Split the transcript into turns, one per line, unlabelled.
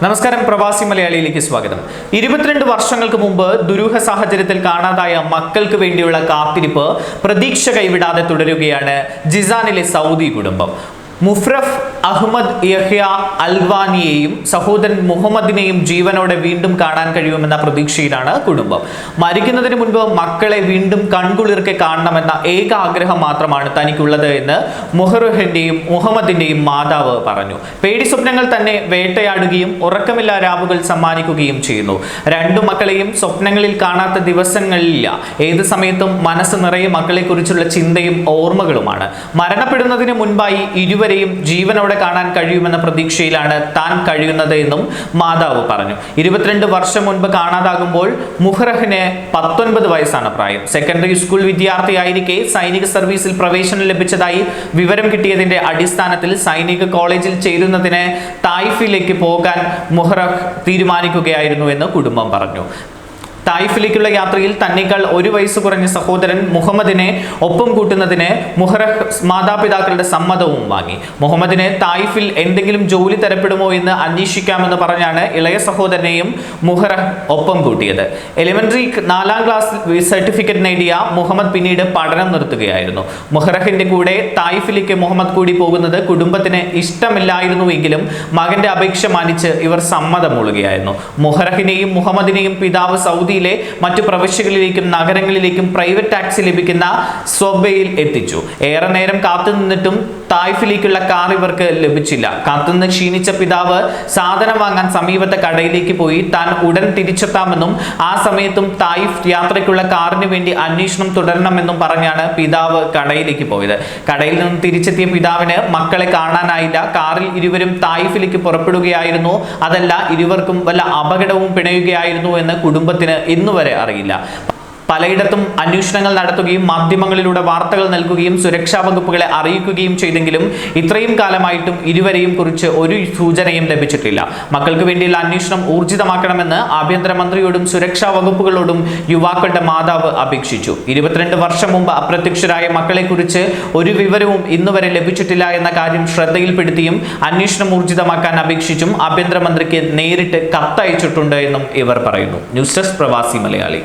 നമസ്കാരം, പ്രവാസി മലയാളിയിലേക്ക് സ്വാഗതം. 22 വർഷങ്ങൾക്ക് മുമ്പ് ദുരൂഹ സാഹചര്യത്തിൽ കാണാതായ മക്കൾക്ക് വേണ്ടിയുള്ള കാത്തിരിപ്പ് പ്രതീക്ഷ കൈവിടാതെ തുടരുകയാണ് ജിസാനിലെ സൗദി കുടുംബം. മുഫ്രഫ് അഹമ്മദ് യഹ്യ അൽവാനിയെയും സഹോദരൻ മുഹമ്മദിനെയും ജീവനോടെ വീണ്ടും കാണാൻ കഴിയുമെന്ന പ്രതീക്ഷയിലാണ് കുടുംബം. മരിക്കുന്നതിന് മുൻപ് മക്കളെ വീണ്ടും കൺകുളിർക്കെ കാണണമെന്ന ഏക ആഗ്രഹം മാത്രമാണ് തനിക്കുള്ളത് എന്ന് മുഹറഹിന്റെയും മുഹമ്മദിന്റെയും മാതാവ് പറഞ്ഞു. പേടി സ്വപ്നങ്ങൾ തന്നെ വേട്ടയാടുകയും ഉറക്കമില്ലാ രാവുകൾ സമ്മാനിക്കുകയും ചെയ്യുന്നു. രണ്ടു മക്കളെയും സ്വപ്നങ്ങളിൽ കാണാത്ത ദിവസങ്ങളില്ല. ഏത് സമയത്തും മനസ്സ് നിറയെ മക്കളെ കുറിച്ചുള്ള ചിന്തയും ഓർമ്മകളുമാണ്. മരണപ്പെടുന്നതിന് മുൻപായി ഇരുവരെയും ജീവനോടെ കാണാൻ കഴിയുമെന്ന പ്രതീക്ഷയിലാണ് താൻ കഴിയുന്നത് എന്നും മാതാവ് പറഞ്ഞു. 22 വർഷം മുൻപ് കാണാതാകുമ്പോൾ മുഹറഹിന് 19 വയസ്സാണ് പ്രായം. സെക്കൻഡറി സ്കൂൾ വിദ്യാർത്ഥിയായിരിക്കെ സൈനിക സർവീസിൽ പ്രവേശനം ലഭിച്ചതായി വിവരം കിട്ടിയതിന്റെ അടിസ്ഥാനത്തിൽ സൈനിക കോളേജിൽ ചേരുന്നതിന് തായിഫിലേക്ക് പോകാൻ മുഹറഹ് തീരുമാനിക്കുകയായിരുന്നു എന്ന് കുടുംബം പറഞ്ഞു. തായിഫിലേക്കുള്ള യാത്രയിൽ തന്നേക്കാൾ 1 വയസ്സ് കുറഞ്ഞ സഹോദരൻ മുഹമ്മദിനെ ഒപ്പം കൂട്ടുന്നതിന് മുഹറഹ് മാതാപിതാക്കളുടെ സമ്മതവും വാങ്ങി. മുഹമ്മദിന് തായിഫിൽ എന്തെങ്കിലും ജോലി തരപ്പെടുമോ എന്ന് അന്വേഷിക്കാമെന്ന് പറഞ്ഞാണ് ഇളയ സഹോദരനെയും മുഹറഹ് ഒപ്പം കൂട്ടിയത്. എലിമെന്ററി 4ാം ക്ലാസ് സർട്ടിഫിക്കറ്റ് നേടിയ മുഹമ്മദ് പിന്നീട് പഠനം നിർത്തുകയായിരുന്നു. മുഹറഹിന്റെ കൂടെ തായിഫിലേക്ക് മുഹമ്മദ് കൂടി പോകുന്നത് കുടുംബത്തിന് ഇഷ്ടമില്ലായിരുന്നുവെങ്കിലും മകന്റെ അപേക്ഷ മാനിച്ച് ഇവർ സമ്മതം മൂളുകയായിരുന്നു. മുഹറഹിനെയും മുഹമ്മദിനെയും പിതാവ് സൗദി മറ്റു പ്രവിശ്യകളിലേക്കും നഗരങ്ങളിലേക്കും പ്രൈവറ്റ് ടാക്സി ലഭിക്കുന്ന സ്വബയിൽ എത്തിച്ചു. ഏറെ നേരം കാത്തുനിന്നിട്ടും തായിഫിലേക്കുള്ള കാർ ഇവർക്ക് ലഭിച്ചില്ല. കാത്തുനിന്ന് ക്ഷീണിച്ച പിതാവ് സാധനം വാങ്ങാൻ സമീപത്തെ കടയിലേക്ക് പോയി. താൻ ഉടൻ തിരിച്ചെത്താമെന്നും ആ സമയത്തും തായിഫ് യാത്രയ്ക്കുള്ള കാറിന് വേണ്ടി അന്വേഷണം തുടരണമെന്നും പറഞ്ഞാണ് പിതാവ് കടയിലേക്ക് പോയത്. കടയിൽ നിന്നും തിരിച്ചെത്തിയ പിതാവിന് മക്കളെ കാണാനായില്ല. കാറിൽ ഇരുവരും തായിഫിലേക്ക് പുറപ്പെടുകയായിരുന്നു. അതല്ല, ഇരുവർക്കും വല്ല അപകടവും പിണയുകയായിരുന്നു എന്ന് കുടുംബത്തിന് ഇന്നുവരെ അറിയില്ല. പലയിടത്തും അന്വേഷണങ്ങൾ നടത്തുകയും മാധ്യമങ്ങളിലൂടെ വാർത്തകൾ നൽകുകയും സുരക്ഷാ വകുപ്പുകളെ അറിയിക്കുകയും ചെയ്തെങ്കിലും ഇത്രയും കാലമായിട്ടും ഇരുവരെയും കുറിച്ച് ഒരു സൂചനയും ലഭിച്ചിട്ടില്ല. മക്കൾക്ക് വേണ്ടിയുള്ള അന്വേഷണം ഊർജിതമാക്കണമെന്ന് ആഭ്യന്തരമന്ത്രിയോടും സുരക്ഷാ വകുപ്പുകളോടും യുവാക്കളുടെ മാതാവ് അപേക്ഷിച്ചു. 22 വർഷം മുമ്പ് അപ്രത്യക്ഷരായ മക്കളെ കുറിച്ച് ഒരു വിവരവും ഇന്നുവരെ ലഭിച്ചിട്ടില്ല എന്ന കാര്യം ശ്രദ്ധയിൽപ്പെടുത്തിയും അന്വേഷണം ഊർജിതമാക്കാൻ അപേക്ഷിച്ചും ആഭ്യന്തരമന്ത്രിക്ക് നേരിട്ട് കത്തയച്ചിട്ടുണ്ട് എന്നും ഇവർ പറയുന്നു. ന്യൂസ് ഡെസ്ക്, പ്രവാസി മലയാളി.